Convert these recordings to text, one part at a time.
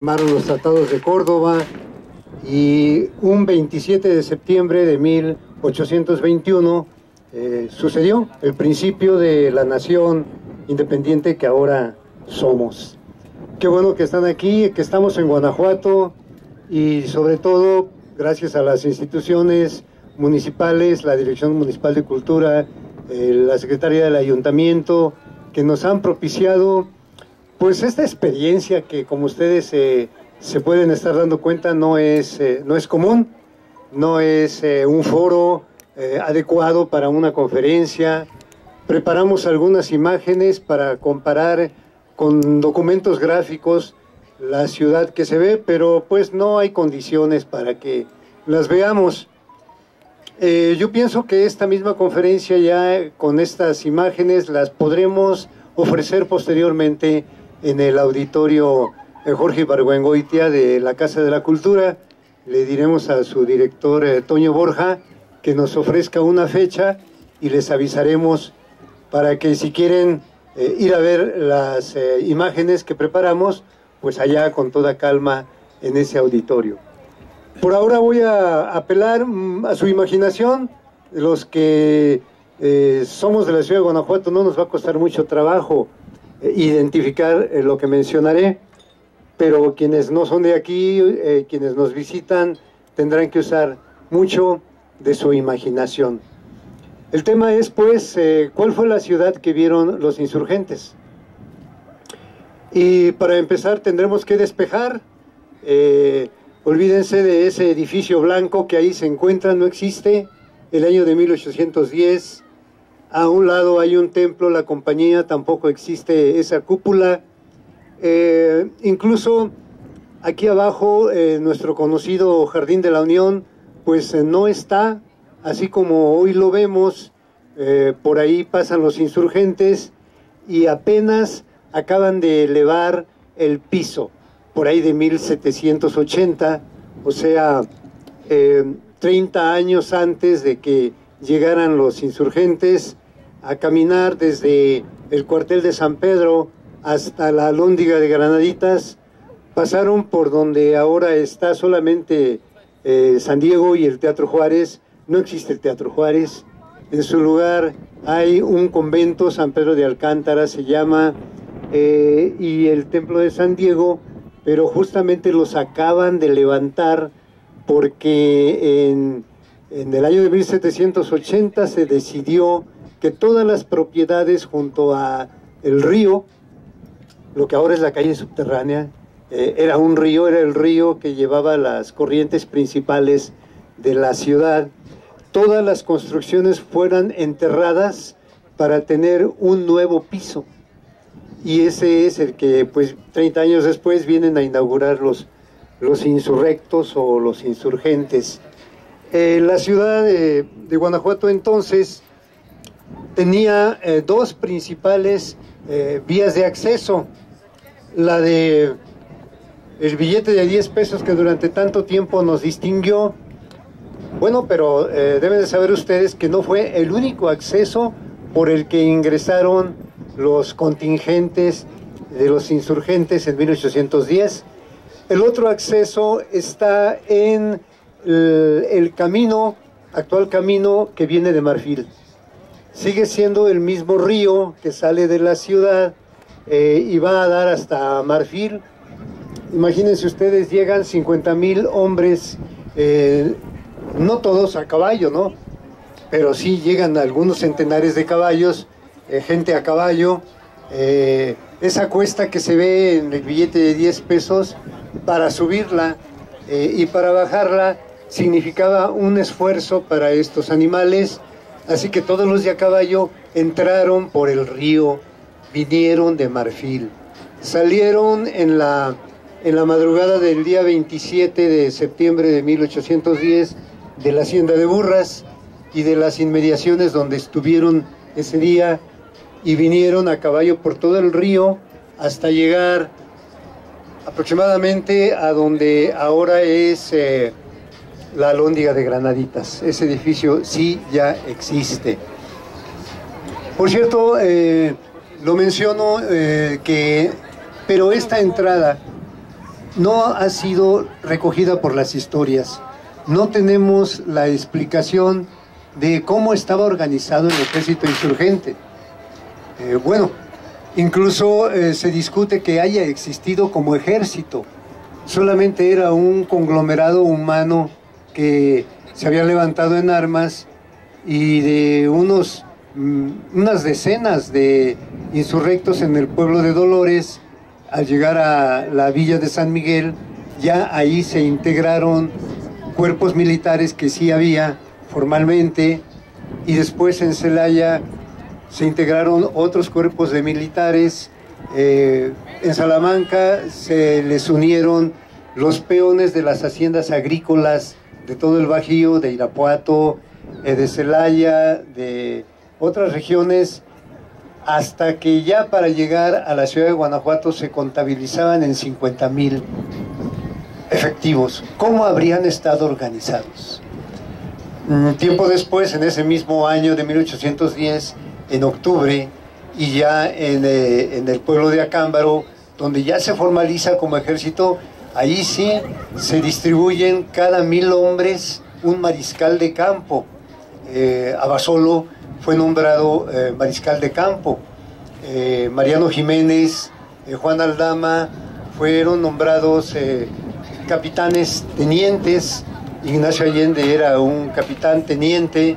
firmaron los tratados de Córdoba y un 27 de septiembre de 1821 sucedió el principio de la nación independiente que ahora somos. Qué bueno que están aquí, que estamos en Guanajuato y sobre todo gracias a las instituciones municipales, la Dirección Municipal de Cultura, la Secretaría del Ayuntamiento, que nos han propiciado pues esta experiencia que, como ustedes se pueden estar dando cuenta, no es común, no es un foro adecuado para una conferencia. Preparamos algunas imágenes para comparar con documentos gráficos la ciudad que se ve, pero pues no hay condiciones para que las veamos. Yo pienso que esta misma conferencia ya con estas imágenes las podremos ofrecer posteriormente en el auditorio Jorge Ibargüengoitia de la Casa de la Cultura. Le diremos a su director Toño Borja que nos ofrezca una fecha y les avisaremos para que si quieren ir a ver las imágenes que preparamos, pues allá con toda calma en ese auditorio. Por ahora voy a apelar a su imaginación. Los que somos de la ciudad de Guanajuato no nos va a costar mucho trabajo identificar lo que mencionaré, pero quienes no son de aquí, quienes nos visitan, tendrán que usar mucho de su imaginación. El tema es, pues, ¿cuál fue la ciudad que vieron los insurgentes? Y para empezar tendremos que despejar. Olvídense de ese edificio blanco que ahí se encuentra, no existe. El año de 1810. A un lado hay un templo, la compañía, tampoco existe esa cúpula. Incluso aquí abajo, nuestro conocido Jardín de la Unión, pues no está, así como hoy lo vemos. Por ahí pasan los insurgentes y apenas acaban de elevar el piso, por ahí de 1780, o sea, 30 años antes de que llegaran los insurgentes a caminar desde el cuartel de San Pedro hasta la Alhóndiga de Granaditas. Pasaron por donde ahora está solamente San Diego y el Teatro Juárez. No existe el Teatro Juárez. En su lugar hay un convento, San Pedro de Alcántara se llama, y el Templo de San Diego, pero justamente los acaban de levantar porque en el año de 1780 se decidió que todas las propiedades junto a el río, lo que ahora es la calle subterránea, era un río, era el río que llevaba las corrientes principales de la ciudad, todas las construcciones fueran enterradas para tener un nuevo piso. Y ese es el que, pues, 30 años después vienen a inaugurar los insurrectos o los insurgentes. La ciudad de Guanajuato entonces tenía dos principales vías de acceso. La de el billete de 10 pesos que durante tanto tiempo nos distinguió. Bueno, pero deben de saber ustedes que no fue el único acceso por el que ingresaron los contingentes de los insurgentes en 1810. El otro acceso está en el camino, actual camino que viene de Marfil. Sigue siendo el mismo río que sale de la ciudad y va a dar hasta Marfil. Imagínense ustedes, llegan 50,000 hombres, no todos a caballo, ¿no? Pero sí llegan algunos centenares de caballos, gente a caballo. Esa cuesta que se ve en el billete de 10 pesos, para subirla y para bajarla significaba un esfuerzo para estos animales, así que todos los de a caballo entraron por el río, vinieron de Marfil, salieron en la madrugada del día 27 de septiembre de 1810 de la hacienda de Burras y de las inmediaciones donde estuvieron ese día, y vinieron a caballo por todo el río hasta llegar aproximadamente a donde ahora es la Alhóndiga de Granaditas. Ese edificio sí ya existe. Por cierto, lo menciono, pero esta entrada no ha sido recogida por las historias. No tenemos la explicación de cómo estaba organizado el ejército insurgente. Bueno, incluso se discute que haya existido como ejército. Solamente era un conglomerado humano que se había levantado en armas y de unas decenas de insurrectos en el pueblo de Dolores. Al llegar a la villa de San Miguel, ya ahí se integraron cuerpos militares que sí había formalmente, y después en Celaya se integraron otros cuerpos de militares. En Salamanca se les unieron los peones de las haciendas agrícolas de todo el Bajío, de Irapuato, de Celaya, de otras regiones, hasta que ya para llegar a la ciudad de Guanajuato se contabilizaban en 50,000 efectivos. ¿Cómo habrían estado organizados? Tiempo después, en ese mismo año de 1810, en octubre, y ya en el pueblo de Acámbaro, donde ya se formaliza como ejército, ahí sí se distribuyen cada 1,000 hombres un mariscal de campo. Abasolo fue nombrado mariscal de campo. Mariano Jiménez, Juan Aldama fueron nombrados capitanes tenientes. Ignacio Allende era un capitán teniente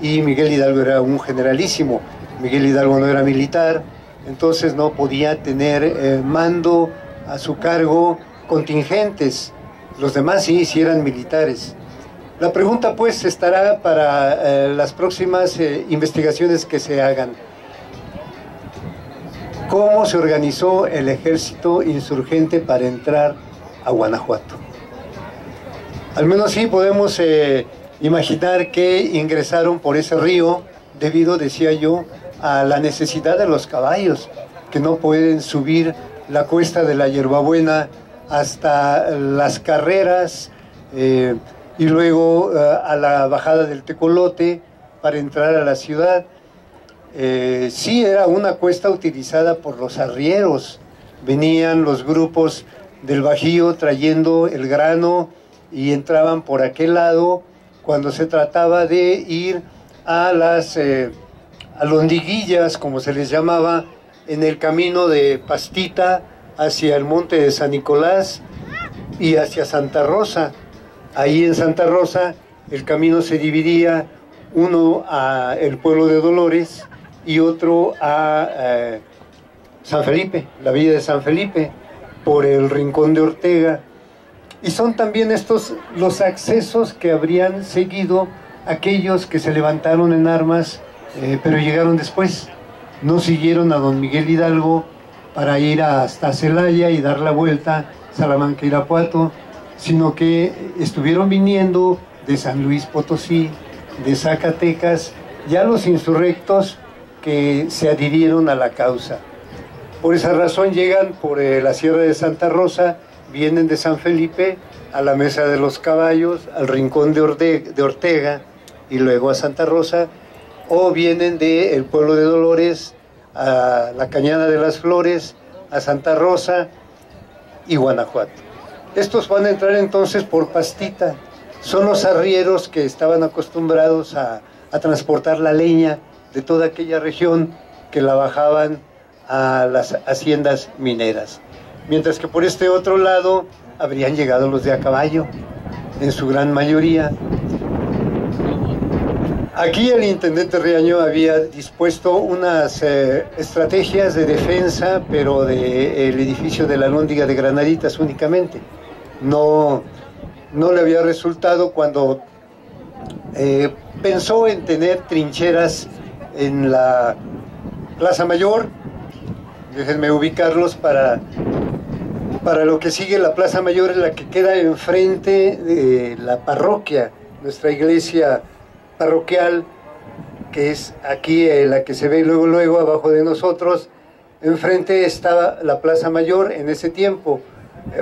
y Miguel Hidalgo era un generalísimo. Miguel Hidalgo no era militar, entonces no podía tener mando a su cargo contingentes. Los demás sí eran militares. La pregunta pues estará para las próximas investigaciones que se hagan. ¿Cómo se organizó el ejército insurgente para entrar a Guanajuato? Al menos sí podemos imaginar que ingresaron por ese río debido, decía yo, a la necesidad de los caballos, que no pueden subir la cuesta de la Hierbabuena hasta las carreras, y luego a la bajada del Tecolote para entrar a la ciudad. Sí era una cuesta utilizada por los arrieros. Venían los grupos del Bajío trayendo el grano y entraban por aquel lado cuando se trataba de ir a las alondiguillas, como se les llamaba, en el camino de Pastita hacia el monte de San Nicolás y hacia Santa Rosa. Ahí en Santa Rosa el camino se dividía, uno a el pueblo de Dolores y otro a San Felipe, la villa de San Felipe, por el Rincón de Ortega. Y son también estos los accesos que habrían seguido aquellos que se levantaron en armas, pero llegaron después. No siguieron a don Miguel Hidalgo para ir hasta Celaya y dar la vuelta, Salamanca, Irapuato, sino que estuvieron viniendo de San Luis Potosí, de Zacatecas, ya los insurrectos que se adhirieron a la causa. Por esa razón llegan por la Sierra de Santa Rosa, vienen de San Felipe a la Mesa de los Caballos, al Rincón de Ortega y luego a Santa Rosa, o vienen del pueblo de Dolores a la Cañada de las Flores, a Santa Rosa y Guanajuato. Estos van a entrar entonces por Pastita. Son los arrieros que estaban acostumbrados a transportar la leña de toda aquella región, que la bajaban a las haciendas mineras. Mientras que por este otro lado habrían llegado los de a caballo, en su gran mayoría. Aquí el intendente Riaño había dispuesto unas estrategias de defensa, pero del edificio de la Alhóndiga de Granaditas únicamente. No le había resultado cuando pensó en tener trincheras en la Plaza Mayor. Déjenme ubicarlos para lo que sigue. La Plaza Mayor es la que queda enfrente de la parroquia, nuestra iglesia parroquial, que es aquí la que se ve luego abajo de nosotros. Enfrente estaba la Plaza Mayor en ese tiempo.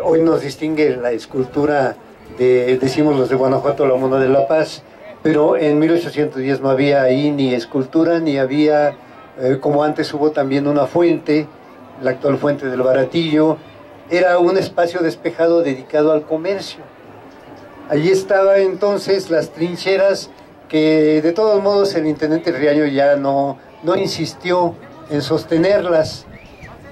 Hoy nos distingue la escultura de, decimos los de Guanajuato, la Mona de la Paz, pero en 1810 no había ahí ni escultura, ni había, como antes hubo también una fuente, la actual fuente del Baratillo. era un espacio despejado dedicado al comercio. Allí estaban entonces las trincheras que de todos modos el intendente Riaño ya no insistió en sostenerlas.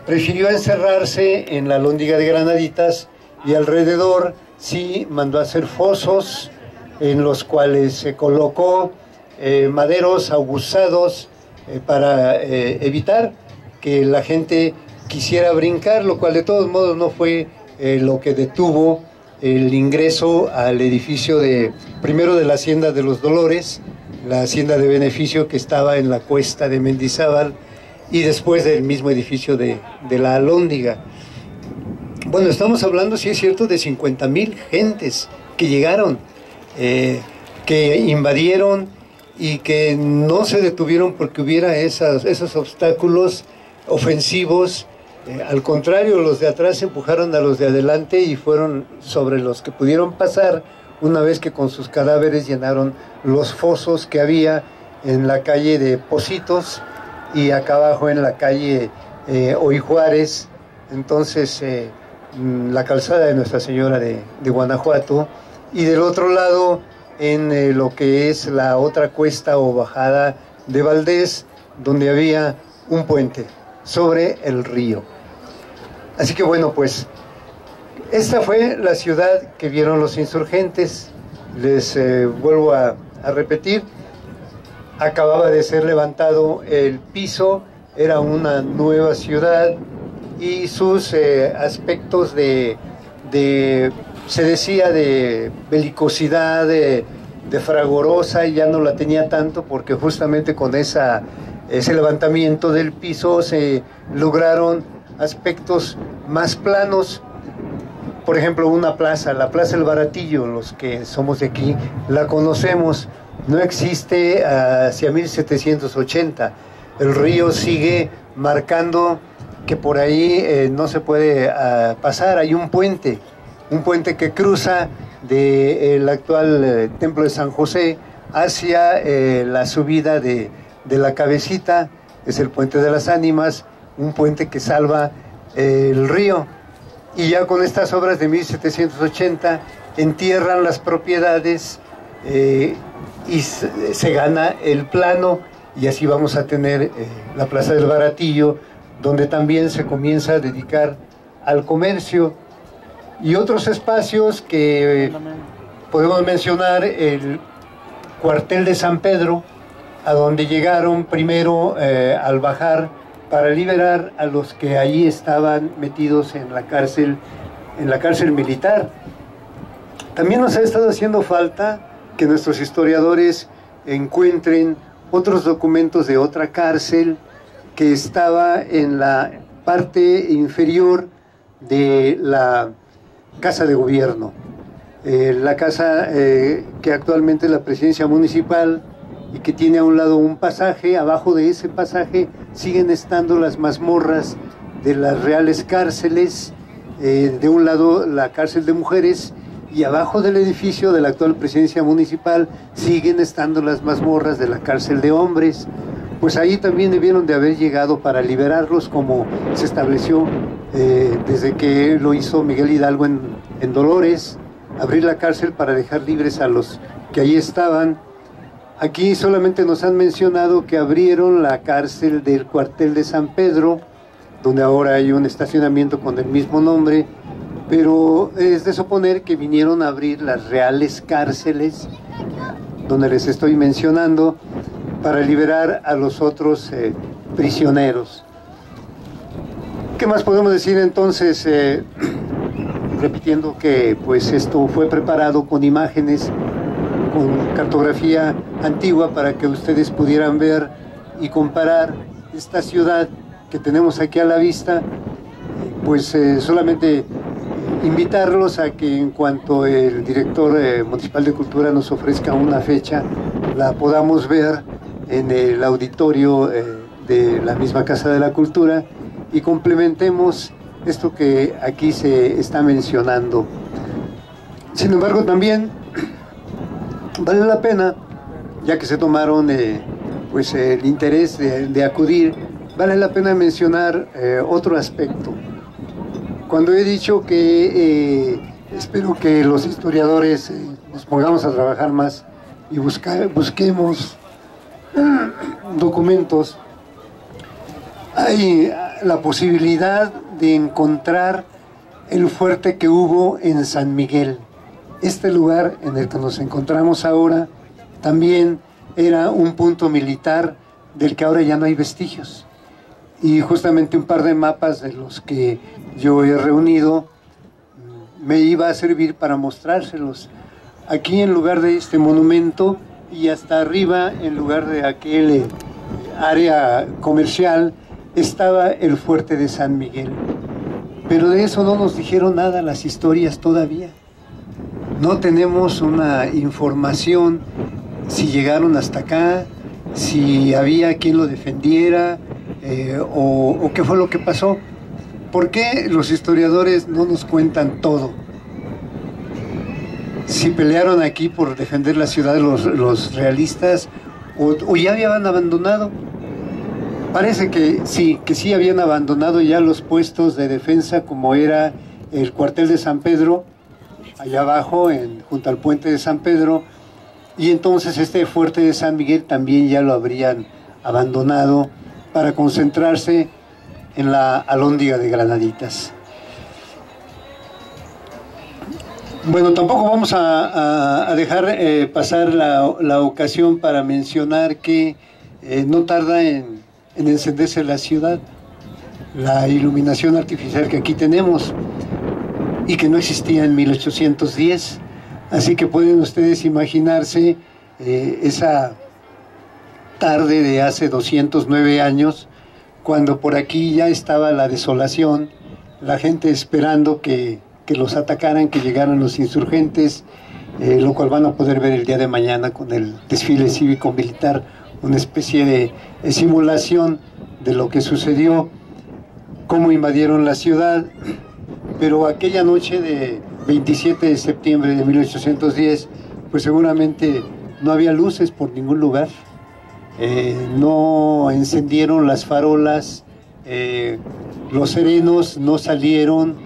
Prefirió encerrarse en la Alhóndiga de Granaditas y alrededor sí mandó a hacer fosos en los cuales se colocó maderos aguzados para evitar que la gente quisiera brincar, lo cual de todos modos no fue lo que detuvo el ingreso al edificio primero de la Hacienda de los Dolores, la Hacienda de Beneficio que estaba en la cuesta de Mendizábal, y después del mismo edificio de la Alhóndiga. Bueno, estamos hablando, sí es cierto, de 50,000 gentes que llegaron, que invadieron y que no se detuvieron porque hubiera esos obstáculos ofensivos. Al contrario, los de atrás empujaron a los de adelante y fueron sobre los que pudieron pasar una vez que con sus cadáveres llenaron los fosos que había en la calle de Pocitos y acá abajo en la calle Hoy Juárez, entonces la calzada de Nuestra Señora de Guanajuato, y del otro lado en lo que es la otra cuesta o bajada de Valdés, donde había un puente sobre el río. Así que bueno, pues esta fue la ciudad que vieron los insurgentes. Les vuelvo a repetir, acababa de ser levantado el piso, era una nueva ciudad y sus aspectos se decía de belicosidad, de fragorosa, y ya no la tenía tanto porque justamente con ese levantamiento del piso se lograron aspectos más planos. Por ejemplo, una plaza, la Plaza El Baratillo, los que somos de aquí la conocemos, no existe hacia 1780. El río sigue marcando que por ahí no se puede pasar. Hay un puente que cruza del actual Templo de San José hacia la subida de la Cabecita, es el Puente de las Ánimas, un puente que salva el río. Y ya con estas obras de 1780 entierran las propiedades y se gana el plano, y así vamos a tener la Plaza del Baratillo, donde también se comienza a dedicar al comercio. Y otros espacios que podemos mencionar, el cuartel de San Pedro, a donde llegaron primero al bajar para liberar a los que allí estaban metidos en la cárcel militar. También nos ha estado haciendo falta que nuestros historiadores encuentren otros documentos de otra cárcel que estaba en la parte inferior de la Casa de Gobierno, la casa que actualmente es la Presidencia Municipal, y que tiene a un lado un pasaje. Abajo de ese pasaje siguen estando las mazmorras de las reales cárceles, de un lado la cárcel de mujeres, y abajo del edificio de la actual Presidencia Municipal siguen estando las mazmorras de la cárcel de hombres. Pues ahí también debieron de haber llegado para liberarlos, como se estableció desde que lo hizo Miguel Hidalgo en Dolores, abrir la cárcel para dejar libres a los que ahí estaban. Aquí solamente nos han mencionado que abrieron la cárcel del cuartel de San Pedro, donde ahora hay un estacionamiento con el mismo nombre, pero es de suponer que vinieron a abrir las reales cárceles, donde les estoy mencionando, para liberar a los otros prisioneros. ¿Qué más podemos decir entonces? Repitiendo que pues esto fue preparado con imágenes, con cartografía antigua, para que ustedes pudieran ver y comparar esta ciudad que tenemos aquí a la vista. Pues solamente invitarlos a que en cuanto el director municipal de Cultura nos ofrezca una fecha, la podamos ver en el auditorio de la misma Casa de la Cultura, y complementemos esto que aquí se está mencionando. Sin embargo, también vale la pena, ya que se tomaron pues el interés de acudir, vale la pena mencionar otro aspecto. Cuando he dicho que espero que los historiadores nos pongamos a trabajar más y busquemos documentos, hay la posibilidad de encontrar el fuerte que hubo en San Miguel. Este lugar en el que nos encontramos ahora también era un punto militar del que ahora ya no hay vestigios. Y justamente un par de mapas de los que yo he reunido me iba a servir para mostrárselos. Aquí en lugar de este monumento y hasta arriba, en lugar de aquel área comercial, estaba el fuerte de San Miguel. Pero de eso no nos dijeron nada las historias todavía. No tenemos una información si llegaron hasta acá, si había quien lo defendiera, o qué fue lo que pasó. ¿Por qué los historiadores no nos cuentan todo? Si pelearon aquí por defender la ciudad los realistas, o ya habían abandonado. Parece que sí habían abandonado ya los puestos de defensa, como era el cuartel de San Pedro, allá abajo, junto al puente de San Pedro, y entonces este fuerte de San Miguel también ya lo habrían abandonado para concentrarse en la Alhóndiga de Granaditas. Bueno, tampoco vamos a dejar pasar la ocasión para mencionar que no tarda en encenderse la ciudad, la iluminación artificial que aquí tenemos y que no existía en 1810. Así que pueden ustedes imaginarse esa tarde de hace 209 años, cuando por aquí ya estaba la desolación, la gente esperando que los atacaran, que llegaran los insurgentes, lo cual van a poder ver el día de mañana con el desfile cívico-militar, una especie de simulación de lo que sucedió, cómo invadieron la ciudad. Pero aquella noche de 27 de septiembre de 1810, pues seguramente no había luces por ningún lugar, no encendieron las farolas, los serenos no salieron,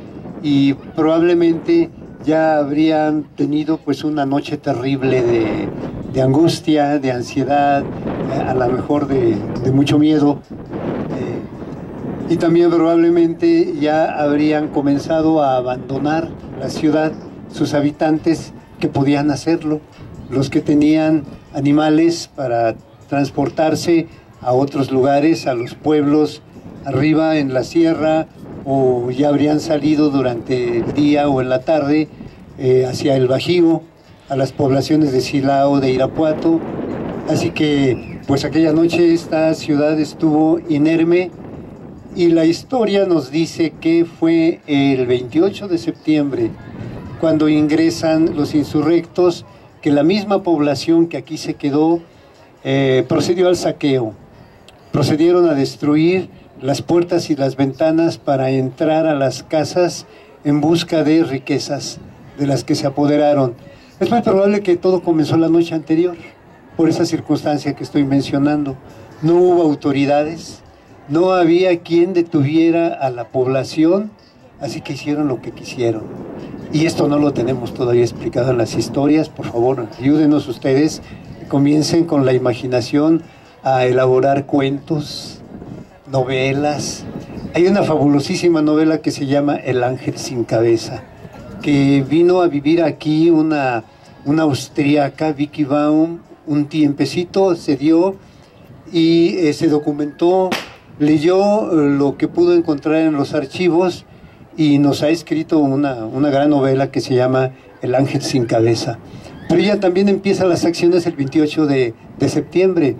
y probablemente ya habrían tenido pues una noche terrible de angustia, de ansiedad, a lo mejor de mucho miedo, y también probablemente ya habrían comenzado a abandonar la ciudad sus habitantes que podían hacerlo, los que tenían animales para transportarse a otros lugares, a los pueblos arriba en la sierra, o ya habrían salido durante el día o en la tarde hacia el Bajío, a las poblaciones de Silao, de Irapuato. Así que pues aquella noche esta ciudad estuvo inerme, y la historia nos dice que fue el 28 de septiembre cuando ingresan los insurrectos, que la misma población que aquí se quedó procedió al saqueo, procedieron a destruir las puertas y las ventanas para entrar a las casas en busca de riquezas de las que se apoderaron. Es muy probable que todo comenzó la noche anterior, por esa circunstancia que estoy mencionando. No hubo autoridades, no había quien detuviera a la población, así que hicieron lo que quisieron. Y esto no lo tenemos todavía explicado en las historias. Por favor, ayúdenos ustedes, comiencen con la imaginación a elaborar cuentos, novelas. Hay una fabulosísima novela que se llama El ángel sin cabeza, que vino a vivir aquí una austríaca, Vicky Baum, un tiempecito, se dio y se documentó, leyó lo que pudo encontrar en los archivos y nos ha escrito una gran novela que se llama El ángel sin cabeza. Pero ella también empieza las acciones el 28 de septiembre.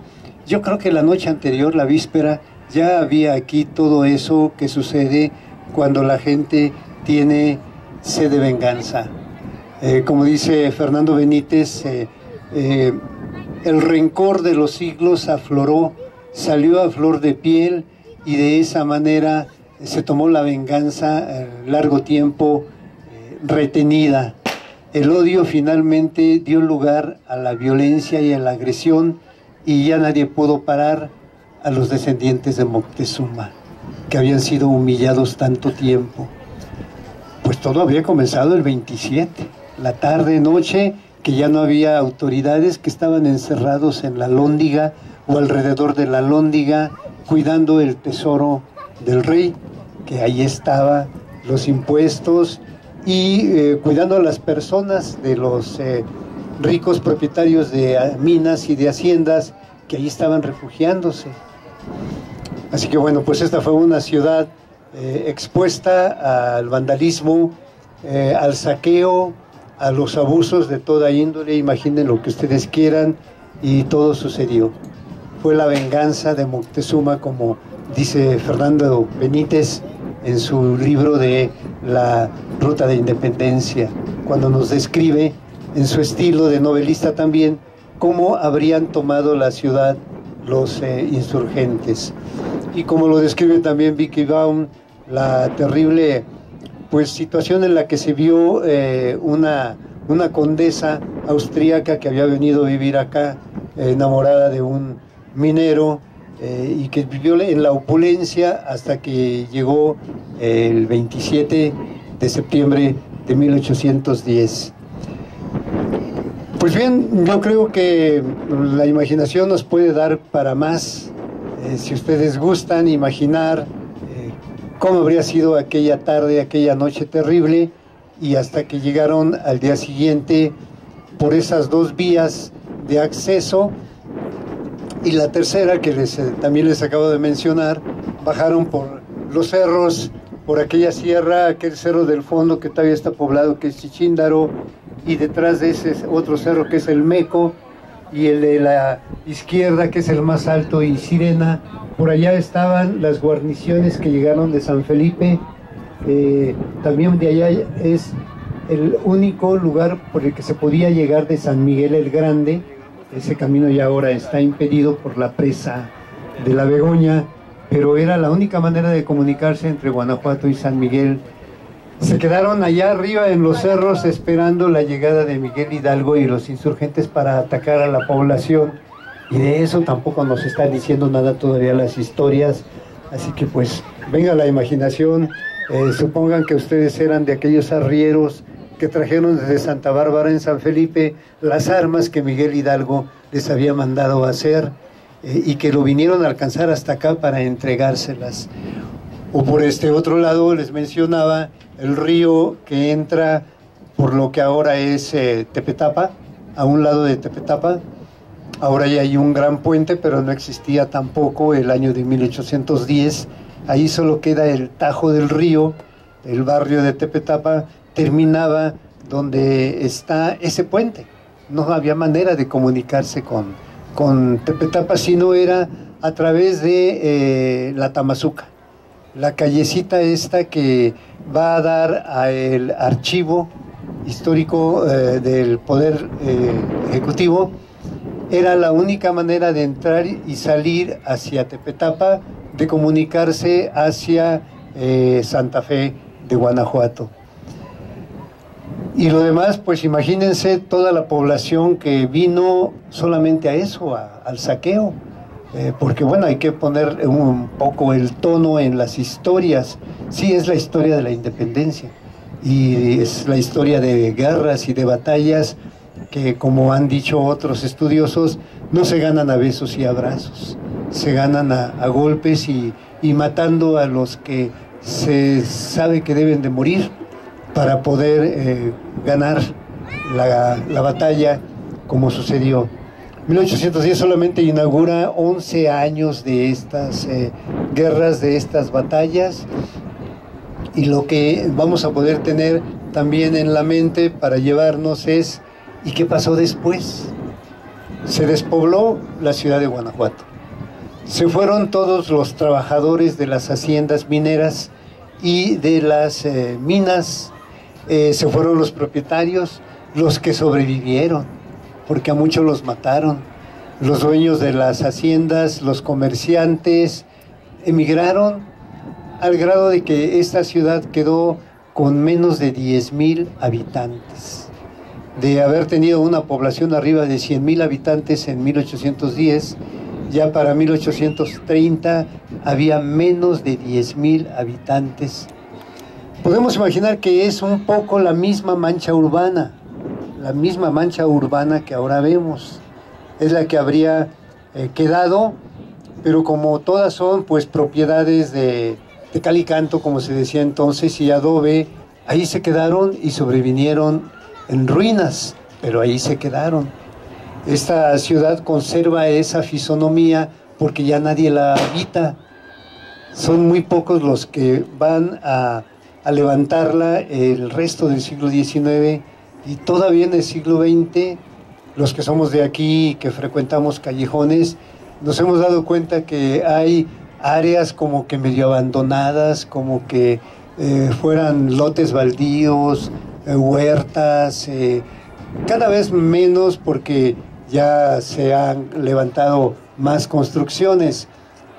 Yo creo que la noche anterior, la víspera, ya había aquí todo eso que sucede cuando la gente tiene sed de venganza. Como dice Fernando Benítez, el rencor de los siglos afloró, salió a flor de piel, y de esa manera se tomó la venganza largo tiempo retenida. El odio finalmente dio lugar a la violencia y a la agresión, y ya nadie pudo parar a los descendientes de Moctezuma, que habían sido humillados tanto tiempo. todo había comenzado el 27, la tarde, noche, que ya no había autoridades, que estaban encerrados en la Alhóndiga o alrededor de la Alhóndiga, cuidando el tesoro del rey, que ahí estaba, los impuestos, y cuidando a las personas de los ricos propietarios de minas y de haciendas que ahí estaban refugiándose. Así que bueno, pues esta fue una ciudad expuesta al vandalismo, al saqueo, a los abusos de toda índole, imaginen lo que ustedes quieran, y todo sucedió. Fue la venganza de Moctezuma, como dice Fernando Benítez en su libro de La Ruta de Independencia, cuando nos describe en su estilo de novelista también cómo habrían tomado la ciudad los insurgentes. Y como lo describe también Vicky Baum, la terrible pues situación en la que se vio una condesa austríaca que había venido a vivir acá, enamorada de un minero, y que vivió en la opulencia hasta que llegó el 27 de septiembre de 1810. Pues bien, yo creo que la imaginación nos puede dar para más. Si ustedes gustan imaginar cómo habría sido aquella tarde, aquella noche terrible, y hasta que llegaron al día siguiente por esas dos vías de acceso, y la tercera que también les acabo de mencionar, bajaron por los cerros, por aquella sierra, aquel cerro del fondo que todavía está poblado, que es Chichíndaro, y detrás de ese otro cerro que es el Meco, y el de la izquierda que es el más alto, y Sirena. Por allá estaban las guarniciones que llegaron de San Felipe. También de allá es el único lugar por el que se podía llegar de San Miguel el Grande. Ese camino ya ahora está impedido por la presa de la Begoña, pero era la única manera de comunicarse entre Guanajuato y San Miguel. Se quedaron allá arriba en los cerros esperando la llegada de Miguel Hidalgo y los insurgentes para atacar a la población, y de eso tampoco nos están diciendo nada todavía las historias. Así que pues venga la imaginación, supongan que ustedes eran de aquellos arrieros que trajeron desde Santa Bárbara en San Felipe las armas que Miguel Hidalgo les había mandado hacer, y que lo vinieron a alcanzar hasta acá para entregárselas. O por este otro lado les mencionaba el río que entra por lo que ahora es Tepetapa, a un lado de Tepetapa. Ahora ya hay un gran puente, pero no existía tampoco el año de 1810. Ahí solo queda el tajo del río. El barrio de Tepetapa terminaba donde está ese puente. No había manera de comunicarse con Tepetapa si no era a través de la Tamazuca, la callecita esta que va a dar al archivo histórico del Poder Ejecutivo. Era la única manera de entrar y salir hacia Tepetapa, de comunicarse hacia Santa Fe de Guanajuato. Y lo demás, pues imagínense toda la población que vino solamente a eso, al saqueo. Porque bueno, hay que poner un poco el tono en las historias. Sí, es la historia de la independencia, y es la historia de guerras y de batallas que, como han dicho otros estudiosos, no se ganan a besos y abrazos, se ganan a golpes y matando a los que se sabe que deben de morir para poder ganar la batalla, como sucedió. 1810 solamente inaugura 11 años de estas guerras, de estas batallas, y lo que vamos a poder tener también en la mente para llevarnos es: ¿y qué pasó después? Se despobló la ciudad de Guanajuato, se fueron todos los trabajadores de las haciendas mineras y de las minas, se fueron los propietarios, los que sobrevivieron, porque a muchos los mataron. Los dueños de las haciendas, los comerciantes, emigraron al grado de que esta ciudad quedó con menos de 10,000 habitantes. De haber tenido una población arriba de 100,000 habitantes en 1810, ya para 1830 había menos de 10,000 habitantes. podemos imaginar que es un poco la misma mancha urbana que ahora vemos. Es la que habría quedado, pero como todas son pues propiedades de cal y canto, como se decía entonces, y adobe, ahí se quedaron y sobrevinieron en ruinas, pero ahí se quedaron. Esta ciudad conserva esa fisonomía porque ya nadie la habita. Son muy pocos los que van a levantarla el resto del siglo XIX, y todavía en el siglo XX, los que somos de aquí, que frecuentamos callejones, nos hemos dado cuenta que hay áreas como que medio abandonadas, como que fueran lotes baldíos, huertas, cada vez menos porque ya se han levantado más construcciones,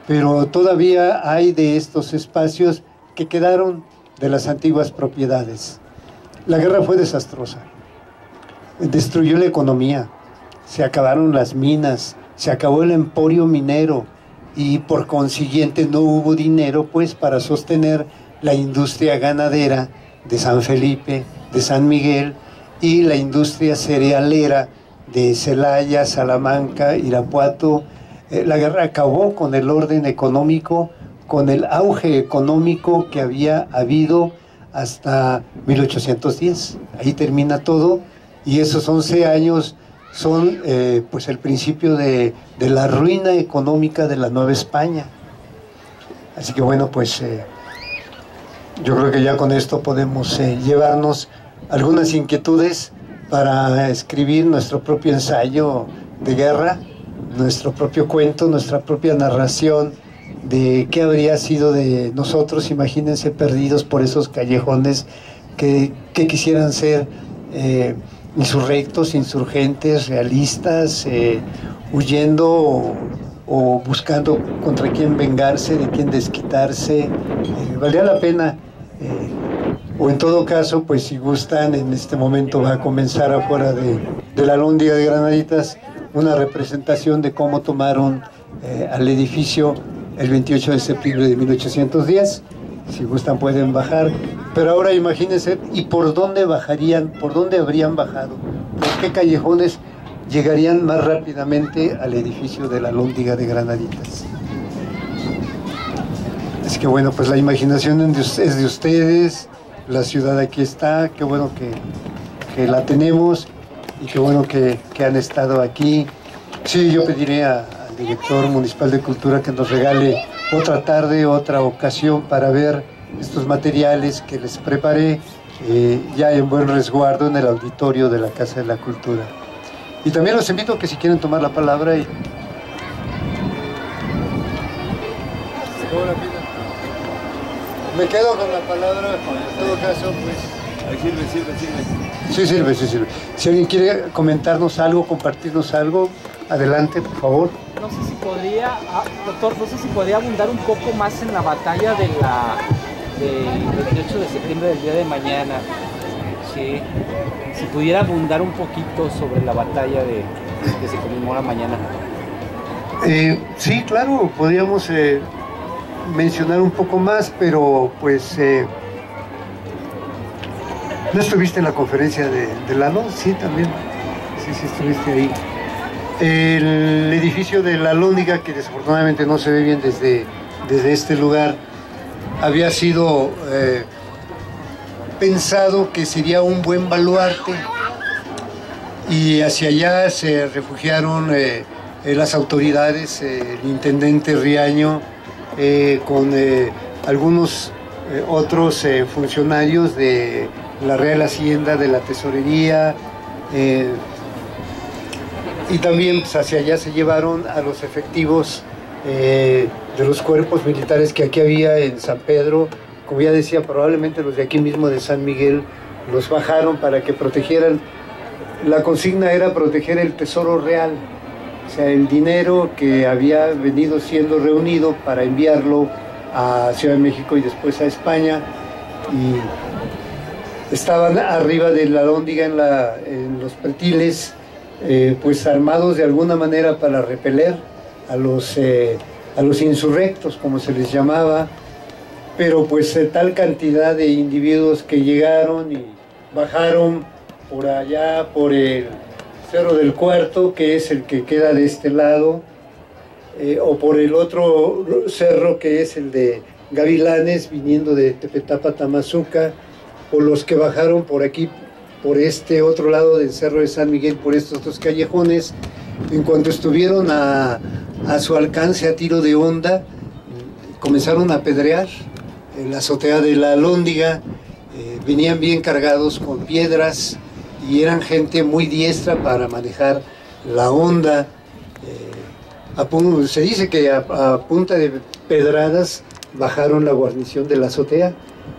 pero todavía hay de estos espacios que quedaron de las antiguas propiedades. La guerra fue desastrosa, destruyó la economía, se acabaron las minas, se acabó el emporio minero y por consiguiente no hubo dinero pues para sostener la industria ganadera de San Felipe, de San Miguel, y la industria cerealera de Celaya, Salamanca, Irapuato. La guerra acabó con el orden económico, con el auge económico que había habido hasta 1810. Ahí termina todo, y esos 11 años son pues el principio de la ruina económica de la Nueva España. Así que bueno, pues yo creo que ya con esto podemos llevarnos algunas inquietudes para escribir nuestro propio ensayo de guerra, nuestro propio cuento, nuestra propia narración de qué habría sido de nosotros. Imagínense perdidos por esos callejones que quisieran ser insurrectos, insurgentes, realistas, huyendo o buscando contra quién vengarse, de quién desquitarse. Valía la pena, o en todo caso, pues si gustan, en este momento va a comenzar afuera de la Alhóndiga de Granaditas una representación de cómo tomaron al edificio el 28 de septiembre de 1810. Si gustan pueden bajar, pero ahora imagínense, ¿y por dónde bajarían? ¿Por dónde habrían bajado? ¿Por qué callejones llegarían más rápidamente al edificio de la Alhóndiga de Granaditas? Así que bueno, pues la imaginación es de ustedes, la ciudad aquí está, qué bueno que la tenemos, y qué bueno que han estado aquí. Sí, yo pediré al director municipal de Cultura que nos regale otra tarde, otra ocasión para ver estos materiales que les preparé ya en buen resguardo en el auditorio de la Casa de la Cultura. Y también los invito a que si quieren tomar la palabra me quedo con la palabra, en todo caso, pues... Ahí sirve. Sí sirve. Si alguien quiere comentarnos algo, compartirnos algo, adelante, por favor. No sé si podría, doctor, abundar un poco más en la batalla del 28 de septiembre del día de mañana. Sí, si pudiera abundar un poquito sobre la batalla que se conmemora mañana. Sí, claro, podríamos mencionar un poco más, pero pues... ¿No estuviste en la conferencia de Lalo? Sí, también. Sí, estuviste ahí. El edificio de la Alhóndiga, que desafortunadamente no se ve bien desde este lugar, había sido pensado que sería un buen baluarte, y hacia allá se refugiaron las autoridades, el intendente Riaño, con algunos otros funcionarios de la Real Hacienda, de la Tesorería, y también pues, hacia allá se llevaron a los efectivos de los cuerpos militares que aquí había en San Pedro. Como ya decía, probablemente los de aquí mismo de San Miguel los bajaron para que protegieran. La consigna era proteger el tesoro real, o sea, el dinero que había venido siendo reunido para enviarlo a Ciudad de México y después a España. Y estaban arriba de la Alhóndiga en los pretiles, pues armados de alguna manera para repeler a los insurrectos, como se les llamaba. pero pues tal cantidad de individuos que llegaron y bajaron por allá, por el Cerro del Cuarto, que es el que queda de este lado, o por el otro cerro que es el de Gavilanes, viniendo de Tepetapa, Tamazuca, o los que bajaron por aquí, por este otro lado del Cerro de San Miguel, por estos dos callejones. En cuanto estuvieron a su alcance, a tiro de honda, comenzaron a apedrear en la azotea de la Alhóndiga. Venían bien cargados con piedras y eran gente muy diestra para manejar la honda. Se dice que a punta de pedradas bajaron la guarnición de la azotea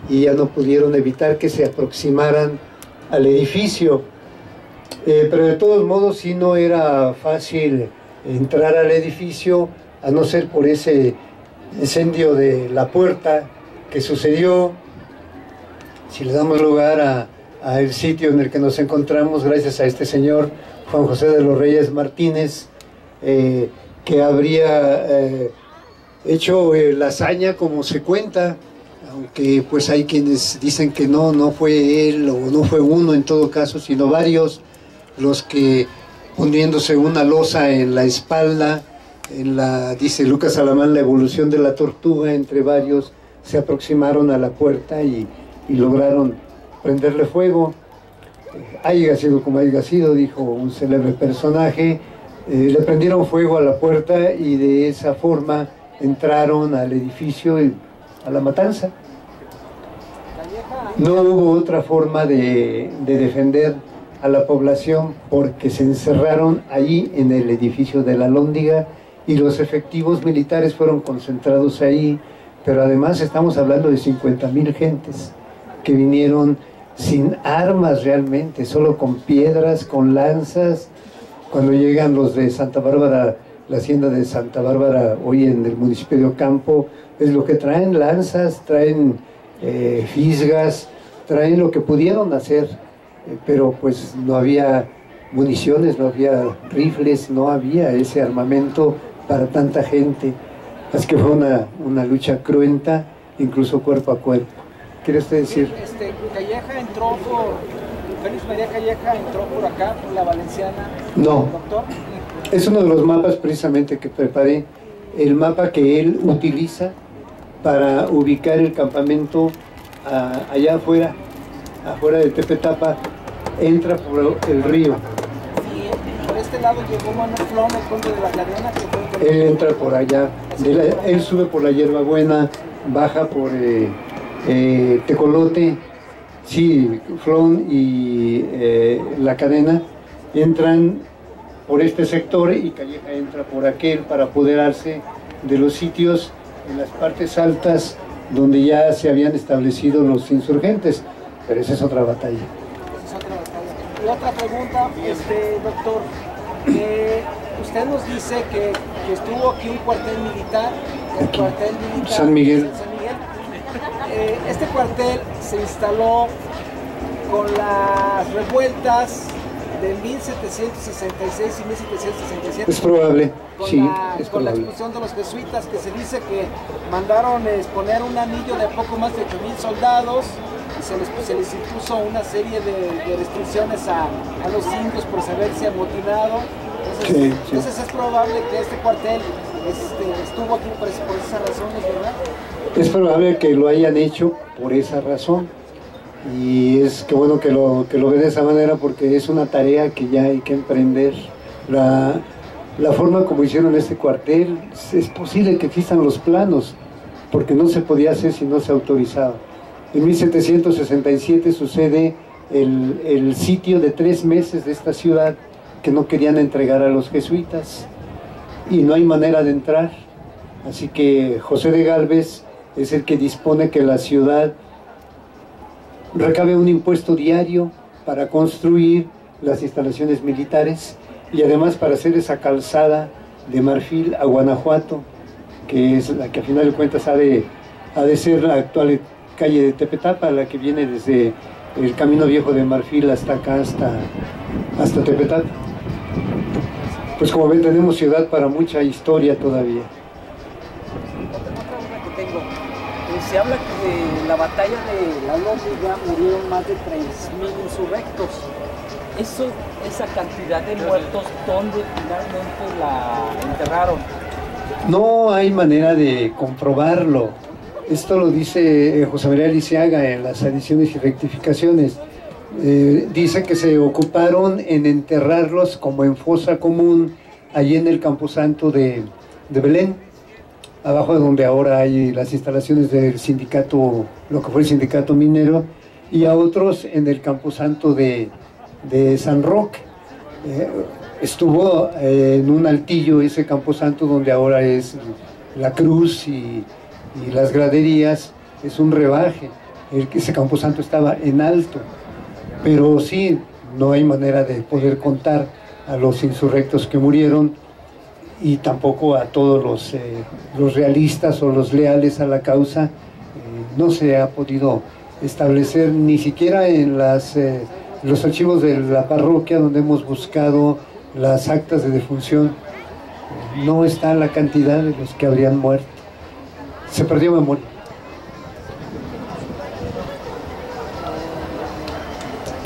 y ya no pudieron evitar que se aproximaran al edificio. Pero de todos modos sí no era fácil entrar al edificio, a no ser por ese incendio de la puerta que sucedió. Si le damos lugar a el sitio en el que nos encontramos, gracias a este señor Juan José de los Reyes Martínez, que habría hecho la hazaña como se cuenta, aunque pues hay quienes dicen que no fue él, o no fue uno en todo caso, sino varios los que, poniéndose una losa en la espalda, dice Lucas Alamán, la evolución de la tortuga, entre varios se aproximaron a la puerta y lograron prenderle fuego. Haya sido como haya sido, dijo un célebre personaje, le prendieron fuego a la puerta y de esa forma entraron al edificio y a la matanza. No hubo otra forma de defender a la población, porque se encerraron allí en el edificio de la Alhóndiga y los efectivos militares fueron concentrados ahí, pero además estamos hablando de 50,000 gentes que vinieron sin armas realmente, solo con piedras, con lanzas. Cuando llegan los de Santa Bárbara, la hacienda de Santa Bárbara, hoy en el municipio de Ocampo, es lo que traen: lanzas, traen fisgas, traen lo que pudieron hacer, pero pues no había municiones, no había rifles, no había ese armamento para tanta gente. Así que fue una lucha cruenta, incluso cuerpo a cuerpo. ¿Quiere usted decir? Calleja entró Félix María Calleja entró por acá, por la Valenciana. No. Doctor. Es uno de los mapas precisamente que preparé, el mapa que él utiliza para ubicar el campamento allá afuera de Tepetapa. Entra por el río. Y por este lado llegó Manuel Flom, el conde de la Cadena. Él entra por allá, él sube por la Hierbabuena, baja por Tecolote, sí, Flom y la Cadena entran por este sector y Calleja entra por aquel para apoderarse de los sitios en las partes altas donde ya se habían establecido los insurgentes, pero esa es otra batalla. Y otra pregunta, doctor, usted nos dice que estuvo aquí un cuartel militar, el cuartel militar San Miguel. Este cuartel se instaló con las revueltas de 1766 y 1767. Es probable, sí, es con la probable. expulsión de los jesuitas, que se dice que mandaron exponer un anillo de poco más de 8,000 soldados y se les impuso una serie de restricciones a los indios por saberse amotinado. Entonces es probable que este cuartel estuvo aquí por esas razones, ¿verdad? Es probable que lo hayan hecho por esa razón. Y es que bueno que lo ve de esa manera, porque es una tarea que ya hay que emprender. La forma como hicieron este cuartel, es posible que existan los planos, porque no se podía hacer si no se autorizaba. En 1767 sucede el sitio de 3 meses de esta ciudad, que no querían entregar a los jesuitas y no hay manera de entrar. Así que José de Gálvez es el que dispone que la ciudad recabe un impuesto diario para construir las instalaciones militares y además para hacer esa calzada de Marfil a Guanajuato, que es la que a final de cuentas ha de ser la actual calle de Tepetapa, la que viene desde el camino viejo de Marfil hasta acá, hasta Tepetapa. Pues como ven, tenemos ciudad para mucha historia todavía. Otra pregunta que tengo. Se se habla que de la batalla de la Lómbriga murieron más de 3.000 insurrectos. Esa cantidad de muertos, ¿dónde finalmente la enterraron? No hay manera de comprobarlo. Esto lo dice José María Lisiaga en las adiciones y rectificaciones. Dice que se ocuparon en enterrarlos como en fosa común allí en el Camposanto de Belén, abajo de donde ahora hay las instalaciones del sindicato, lo que fue el sindicato minero, y a otros en el Camposanto de San Roque. Estuvo en un altillo ese Camposanto donde ahora es la cruz y las graderías, es un rebaje. Ese Camposanto estaba en alto, pero sí, no hay manera de poder contar a los insurrectos que murieron y tampoco a todos los realistas o los leales a la causa. No se ha podido establecer ni siquiera en los archivos de la parroquia donde hemos buscado las actas de defunción. No está la cantidad de los que habrían muerto. Se perdió memoria.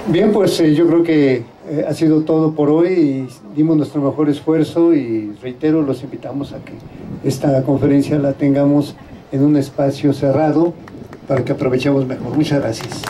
Bien, pues yo creo que ha sido todo por hoy y dimos nuestro mejor esfuerzo y reitero, los invitamos a que esta conferencia la tengamos en un espacio cerrado para que aprovechemos mejor. Muchas gracias.